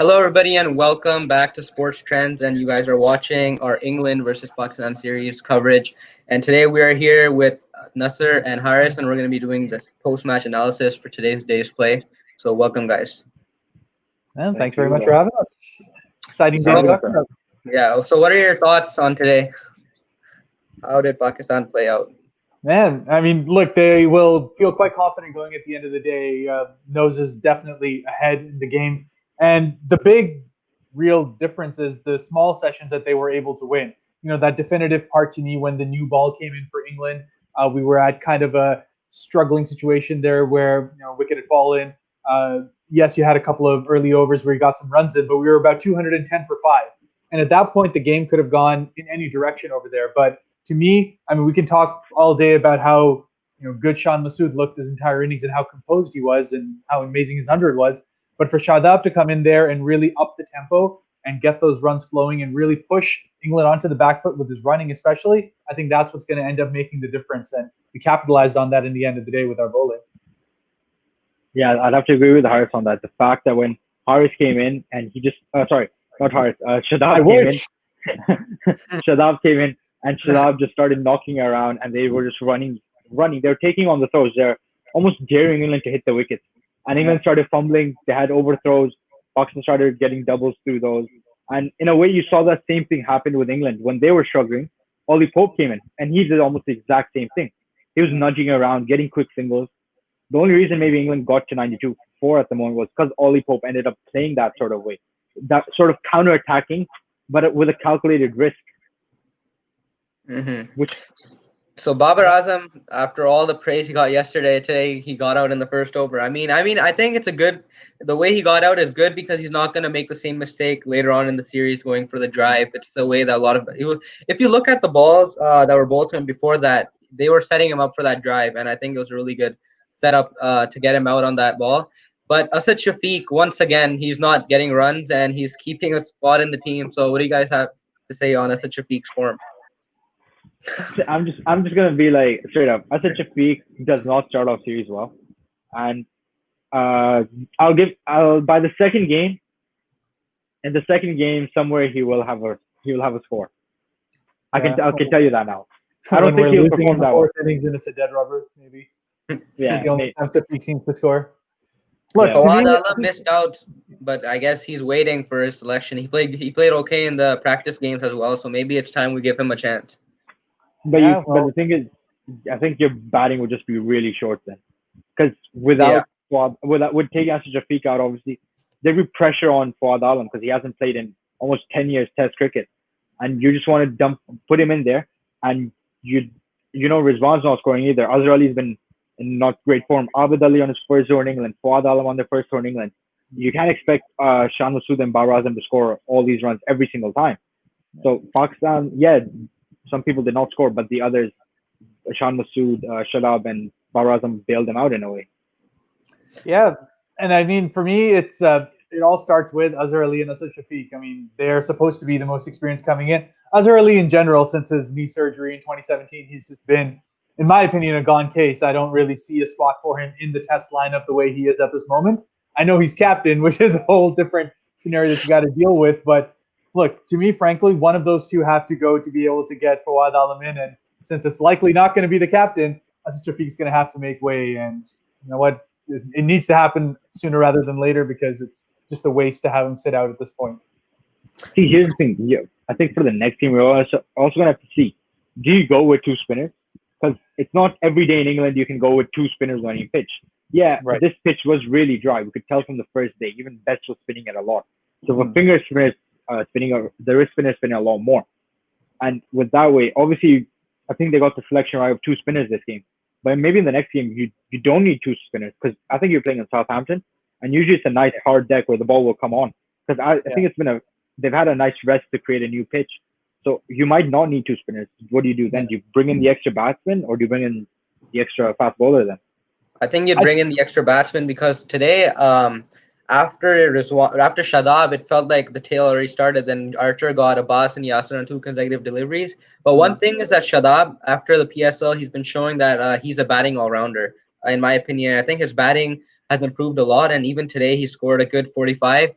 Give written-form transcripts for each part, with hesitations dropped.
Hello, everybody, and welcome back to Sports Trends. And you guys are watching our England versus Pakistan series coverage. And today we are here with Nasar and Haaris, and we're going to be doing this post-match analysis for today's day's play. So, welcome, guys. And thanks very much for having us. Exciting day to talk about. Yeah. So, what are your thoughts on today? How did Pakistan play out? Man, I mean, look, they will feel quite confident going at the end of the day. Nose is definitely ahead in the game. And the big real difference is the small sessions that they were able to win. You know, that definitive part to me when the new ball came in for England, we were at kind of a struggling situation there where, wicket had fallen. Yes, you had a couple of early overs where you got some runs in, but we were about 210 for 5. And at that point, the game could have gone in any direction over there. But to me, I mean, we can talk all day about how good Shan Masood looked his entire innings and how composed he was and how amazing his 100 was. But for Shadab to come in there and really up the tempo and get those runs flowing and really push England onto the back foot with his running especially, I think that's what's going to end up making the difference. And we capitalized on that in the end of the day with our bowling. Yeah, I'd have to agree with Haaris on that. The fact that when Haaris came in and he just, sorry, not Haaris, Shadab came in. Shadab came in and Shadab just started knocking around and they were just running. They're taking on the throws. They're almost daring England to hit the wickets. And England started fumbling. They had overthrows. Pakistan started getting doubles through those. And in a way, you saw that same thing happen with England. When they were struggling, Ollie Pope came in and he did almost the exact same thing. He was nudging around, getting quick singles. The only reason maybe England got to 92-4 at the moment was because Ollie Pope ended up playing that sort of way. That sort of counter-attacking, but with a calculated risk. Mm-hmm. So Babar Azam, after all the praise he got yesterday, today he got out in the first over. I mean, I think it's the way he got out is good because he's not going to make the same mistake later on in the series going for the drive. It's the way that if you look at the balls that were bowled to him before that, they were setting him up for that drive, and I think it was a really good setup to get him out on that ball. But Asad Shafiq, once again, he's not getting runs and he's keeping a spot in the team. So what do you guys have to say on Asad Shafiq's form? I'm just gonna be like straight up. Asad Shafiq does not start off series well, and by the second game. In the second game, somewhere he will have a score. I can tell you that now. I don't think he'll perform that well. Innings and it's a dead rubber, maybe. Yeah, the only time 50 seems to score. Look, Fawad Alam missed out, but I guess he's waiting for his selection. He played okay in the practice games as well, so maybe it's time we give him a chance. But the thing is, I think your batting would just be really short then, because with taking Asad Shafiq out, obviously there'd be pressure on Fawad Alam because he hasn't played in almost 10 years Test cricket, and you just want to put him in there, and Rizwan's not scoring either. Azhar Ali's been in not great form. Abid Ali on his first tour in England, Fawad Alam on their first tour in England. You can't expect Shan Masood and Babar Azam to score all these runs every single time. So Pakistan, some people did not score, but the others, Shan Masood, Shadab, and Babar Azam bailed them out in a way. Yeah, and I mean, for me, it all starts with Azhar Ali and Asad Shafiq. I mean, they're supposed to be the most experienced coming in. Azhar Ali, in general, since his knee surgery in 2017, he's just been, in my opinion, a gone case. I don't really see a spot for him in the Test lineup the way he is at this moment. I know he's captain, which is a whole different scenario that you got to deal with. But look, to me, frankly, one of those two have to go to be able to get Fawad Alam in. And since it's likely not going to be the captain, Asad Shafiq's going to have to make way. And you know what? It needs to happen sooner rather than later because it's just a waste to have him sit out at this point. See, here's the thing. Yeah, I think for the next team, we're also going to have to see, do you go with two spinners? Because it's not every day in England you can go with two spinners on your pitch. Yeah, right. This pitch was really dry. We could tell from the first day. Even Best was spinning it a lot. So for finger spinners the wrist spinners spinning a lot more. And with that way, obviously, I think they got the selection right of two spinners this game. But maybe in the next game, you don't need two spinners because I think you're playing in Southampton. And usually it's a nice hard deck where the ball will come on. Because I think they've had a nice rest to create a new pitch. So you might not need two spinners. What do you do then? Do you bring in the extra batsman or do you bring in the extra fast bowler then? I think you'd bring in the extra batsman because today, after Shadab, it felt like the tail already started. Then Archer got Abbas and Yasser on 2 consecutive deliveries. But one thing is that Shadab, after the PSL, he's been showing that he's a batting all-rounder. In my opinion, I think his batting has improved a lot. And even today, he scored a good 45.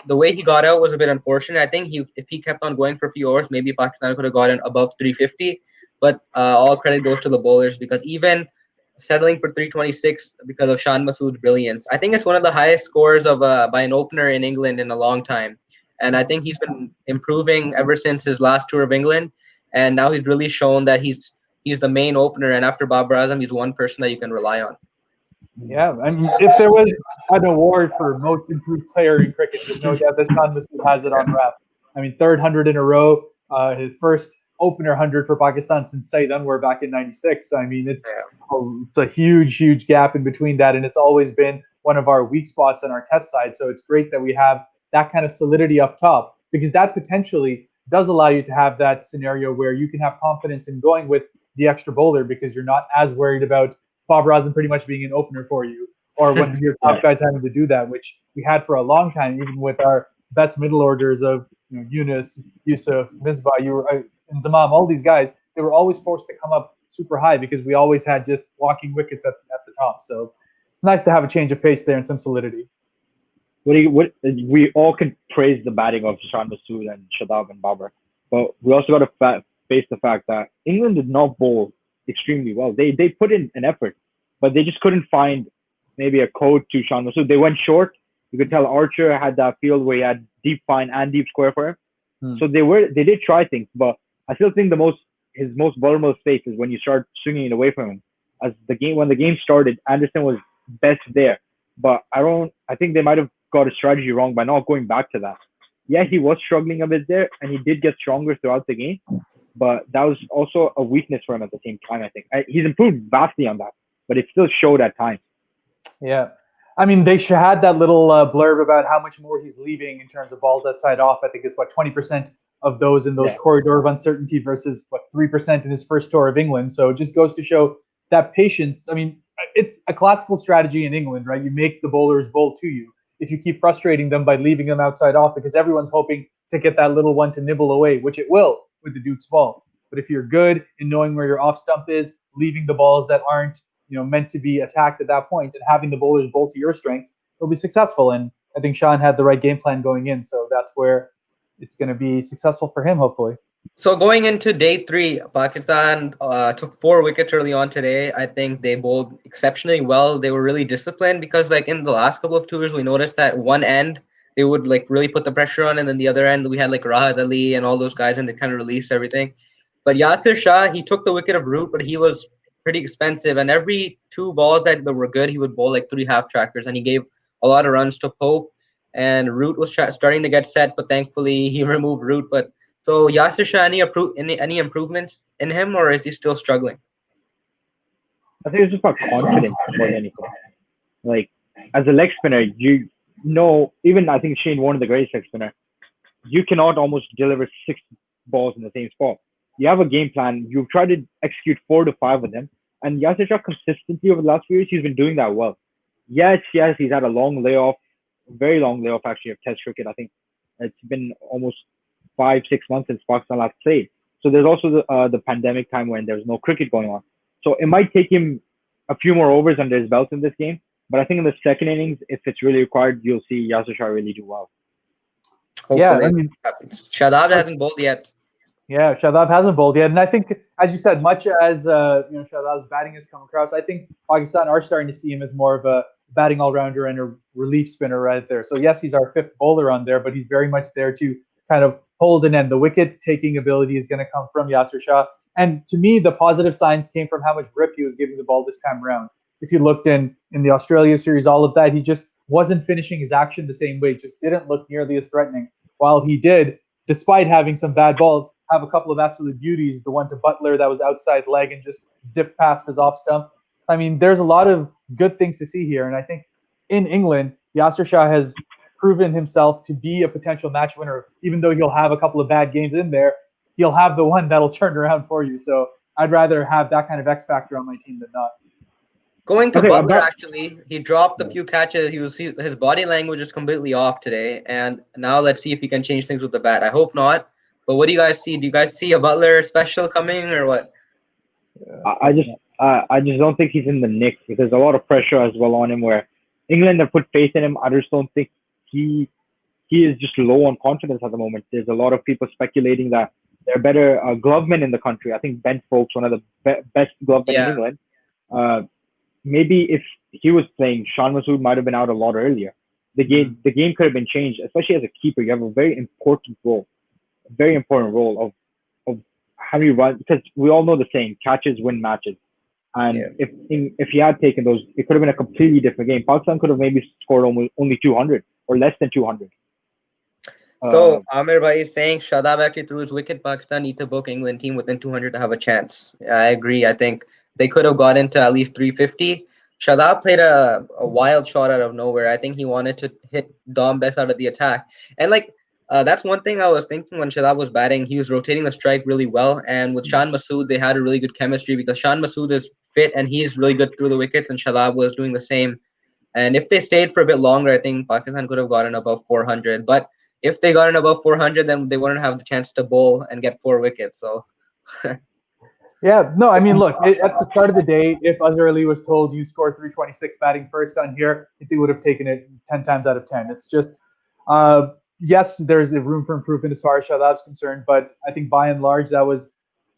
the way he got out was a bit unfortunate. I think if he kept on going for a few overs, maybe Pakistan could have gotten above 350. But all credit goes to the bowlers because even settling for 326 because of Shan Masood's brilliance, I think it's one of the highest scores of by an opener in England in a long time. And I think he's been improving ever since his last tour of England. And now he's really shown that he's the main opener. And after Babar Azam, he's one person that you can rely on. Yeah, I mean, if there was an award for most improved player in cricket, there's no doubt that Shan Masood has it on wrap. I mean, third 100 in a row, his first opener 100 for Pakistan since Saeed Anwar back in '96. I mean, it's a huge gap in between that, and it's always been one of our weak spots on our test side. So it's great that we have that kind of solidity up top because that potentially does allow you to have that scenario where you can have confidence in going with the extra bowler because you're not as worried about Babar Azam pretty much being an opener for you, or one of your top guys having to do that, which we had for a long time, even with our best middle orders of Yunus, Yusuf, Misbah, and Zamam, all these guys, they were always forced to come up super high because we always had just walking wickets at the top. So it's nice to have a change of pace there and some solidity. We all can praise the batting of Shan Masood and Shadab and Babar, but we also got to face the fact that England did not bowl extremely well. They put in an effort, but they just couldn't find maybe a code to Shan Masood. They went short. You could tell Archer had that field where he had deep fine and deep square for him. So they did try things, but I still think his most vulnerable space is when you start swinging it away from him. When the game started, Anderson was best there, but I think they might have got a strategy wrong by not going back to that. Yeah, he was struggling a bit there, and he did get stronger throughout the game. But that was also a weakness for him at the same time, I think. He's improved vastly on that, but it still showed at times. Yeah. I mean, they had that little blurb about how much more he's leaving in terms of balls outside off. I think it's, 20% of those in those corridor of uncertainty versus, 3% in his first tour of England. So it just goes to show that patience. I mean, it's a classical strategy in England, right? You make the bowlers bowl to you. If you keep frustrating them by leaving them outside off, because everyone's hoping to get that little one to nibble away, which it will with the Duke's ball. But if you're good in knowing where your off stump is, leaving the balls that aren't meant to be attacked at that point, and having the bowlers bowl to your strengths, you'll be successful. And I think Shan had the right game plan going in, so that's where it's going to be successful for him, hopefully. So going into day 3, Pakistan took 4 wickets early on today. I think they bowled exceptionally well. They were really disciplined because, in the last couple of tours, we noticed that one end they would really put the pressure on, and then the other end we had Rahat Ali and all those guys, and they kind of released everything. But Yasir Shah, he took the wicket of Root, but he was pretty expensive, and every 2 balls that were good, he would bowl 3 half trackers, and he gave a lot of runs to Pope, and Root was starting to get set, but thankfully he removed Root. But so Yasir Shah, any improvements in him, or is he still struggling? I think it's just about confidence more than anything. As a leg spinner, even I think Shane Warne, the greatest leg spinner, you cannot almost deliver 6 balls in the same spot. You have a game plan. You've tried to execute 4 to 5 of them. And Yasir Shah consistently over the last few years, he's been doing that well. Yes, he's had a long layoff, very long layoff actually of Test cricket. I think it's been almost 5-6 months since Pakistan last played. So there's also the pandemic time when there's no cricket going on. So it might take him a few more overs under his belt in this game. But I think in the second innings, if it's really required, you'll see Yasir Shah really do well. Hopefully, Shadab hasn't bowled yet. Yeah, Shadab hasn't bowled yet. And I think, as you said, much as Shadab's batting has come across, I think Pakistan are starting to see him as more of a batting all-rounder and a relief spinner right there. So, yes, he's our 5th bowler on there, but he's very much there to kind of hold an end. The wicket-taking ability is going to come from Yasir Shah. And to me, the positive signs came from how much grip he was giving the ball this time around. If you looked in the Australia series, all of that, he just wasn't finishing his action the same way. Just didn't look nearly as threatening. While he did, despite having some bad balls, have a couple of absolute beauties. The one to Butler that was outside leg and just zipped past his off stump. I mean, there's a lot of good things to see here. And I think in England, Yasir Shah has proven himself to be a potential match winner. Even though he'll have a couple of bad games in there, he'll have the one that'll turn around for you. So I'd rather have that kind of X factor on my team than not. Going to Butler, actually, he dropped a few catches. His body language is completely off today. And now let's see if he can change things with the bat. I hope not. But what do you guys see? Do you guys see a Butler special coming or what? I just don't think he's in the Knicks because there's a lot of pressure as well on him where England have put faith in him. I just don't think he he is just low on confidence at the moment. There's a lot of people speculating that there are better glovemen in the country. I think Ben Foakes, one of the best glovemen in England. Maybe if he was playing, Shan Masood might have been out a lot earlier. The game could have been changed, especially as a keeper. You have a very important role of how you run, because we all know the saying, catches win matches. And if he had taken those, it could have been a completely different game. Pakistan could have maybe scored only 200 or less than 200. So Amir Bhai is saying Shadab actually threw his wicket. Pakistan need to book England team within 200 to have a chance. I agree. I think they could have got into at least 350. Shadab played a wild shot out of nowhere. I think he wanted to hit Dom Bess out of the attack. And that's one thing I was thinking when Shadab was batting. He was rotating the strike really well. And with Shan Masood, they had a really good chemistry because Shan Masood is fit and he's really good through the wickets, and Shadab was doing the same. And if they stayed for a bit longer, I think Pakistan could have gotten above 400. But if they got in above 400, then they wouldn't have the chance to bowl and get 4 wickets. So, yeah, no, I mean, look, at the start of the day, if Azhar Ali was told you scored 326 batting first on here, I think they would have taken it 10 times out of 10. It's just, yes, there's a room for improvement as far as Shadab's concerned, but I think by and large, that was,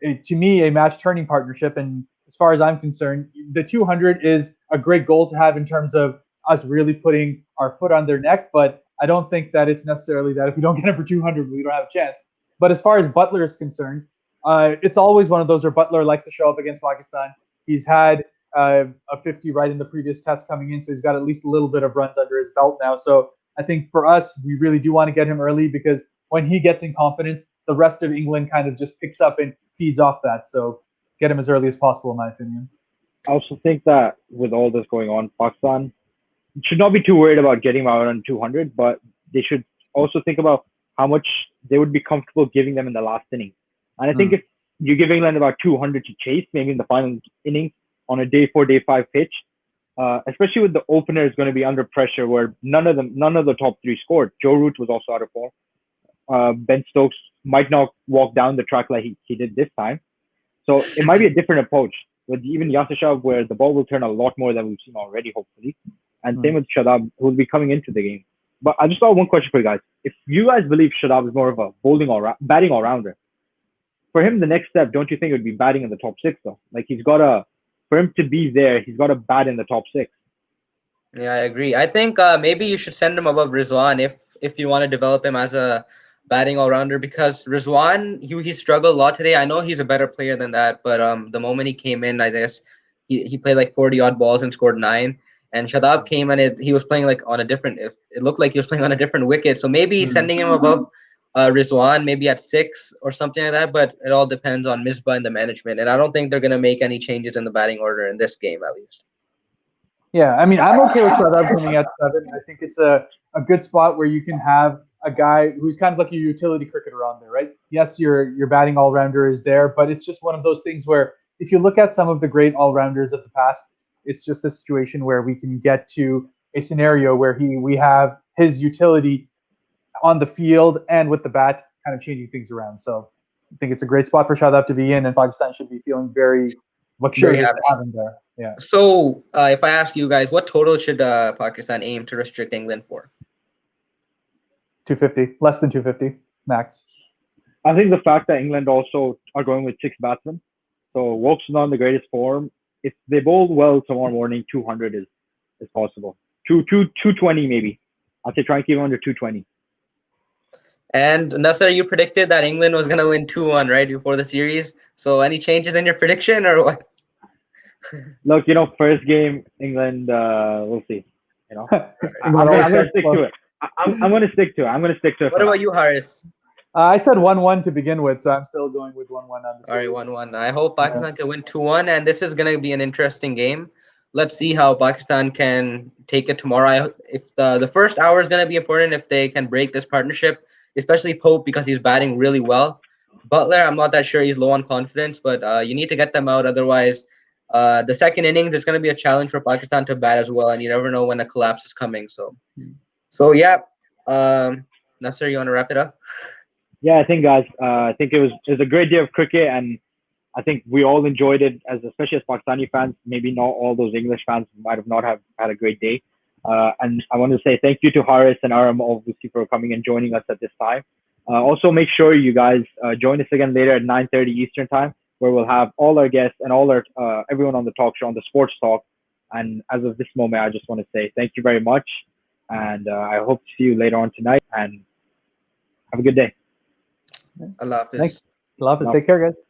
to me, a match-turning partnership. And as far as I'm concerned, the 200 is a great goal to have in terms of us really putting our foot on their neck, but I don't think that it's necessarily that if we don't get him for 200, we don't have a chance. But as far as Butler is concerned, it's always one of those where Butler likes to show up against Pakistan. He's had a 50 right in the previous test coming in, so he's got at least a little bit of runs under his belt now. So I think for us, we really do want to get him early because when he gets in confidence, the rest of England kind of just picks up and feeds off that. So get him as early as possible, in my opinion. I also think that with all this going on, Pakistan should not be too worried about getting him out on 200, but they should also think about how much they would be comfortable giving them in the last inning. And I think if you give England about 200 to chase, maybe in the final inning on a day 4, day 5 pitch, especially with the openers going to be under pressure where none of the top 3 scored. Joe Root was also out of form. Ben Stokes might not walk down the track like he did this time. So it might be a different approach with even Yasir Shah, where the ball will turn a lot more than we've seen already, hopefully. And same with Shadab, who will be coming into the game. But I just got one question for you guys. If you guys believe Shadab is more of a batting all-rounder, for him, the next step, don't you think it would be batting in the top 6, though? Like, for him to be there, he's got to bat in the top 6. Yeah, I agree. I think maybe you should send him above Rizwan if you want to develop him as a batting all-rounder, because Rizwan, he struggled a lot today. I know he's a better player than that, but the moment he came in, I guess he played like 40-odd balls and scored 9. And Shadab came and he was playing like on a different. It looked like he was playing on a different wicket. So maybe sending him above Rizwan, maybe at 6 or something like that. But it all depends on Misbah and the management. And I don't think they're going to make any changes in the batting order in this game, at least. Yeah, I mean, I'm okay with Shadab coming at 7. I think it's a good spot where you can have a guy who's kind of like your utility cricketer on there, right? Yes, your batting all-rounder is there, but it's just one of those things where if you look at some of the great all-rounders of the past, it's just a situation where we can get to a scenario where we have his utility on the field and with the bat kind of changing things around. So I think it's a great spot for Shadab to be in, and Pakistan should be feeling very luxurious to have him there. Yeah. So if I ask you guys, what total should Pakistan aim to restrict England for? 250, less than 250 max. I think the fact that England also are going with 6 batsmen, so Woakes is not in the greatest form. If they bowl well tomorrow morning, 200 is possible. 220 maybe. I'll say try and keep him under 220. And Nasar, you predicted that England was going to win 2-1 right before the series. So any changes in your prediction or what? Look, first game England. We'll see. I'm going to stick to it. I'm going to stick to it. What about you, Haaris? I said 1-1 to begin with, so I'm still going with 1-1 on the series. All right, 1-1. I hope Pakistan can win 2-1, and this is going to be an interesting game. Let's see how Pakistan can take it tomorrow. If the first hour is going to be important, if they can break this partnership, especially Pope because he's batting really well. Butler, I'm not that sure. He's low on confidence, but you need to get them out. Otherwise, the second innings is going to be a challenge for Pakistan to bat as well, and you never know when a collapse is coming. So yeah. Nasser, you want to wrap it up? Yeah, I think, guys, it was a great day of cricket, and I think we all enjoyed it, especially as Pakistani fans. Maybe not all those English fans might have not have had a great day. And I want to say thank you to Haaris and Arham, obviously, for coming and joining us at this time. Also, make sure you guys join us again later at 9:30 Eastern time, where we'll have all our guests and all our everyone on the talk show, on the Sports Talk. And as of this moment, I just want to say thank you very much. And I hope to see you later on tonight. And have a good day. Allah Hafiz. Thanks. Allah Hafiz. Take care, guys.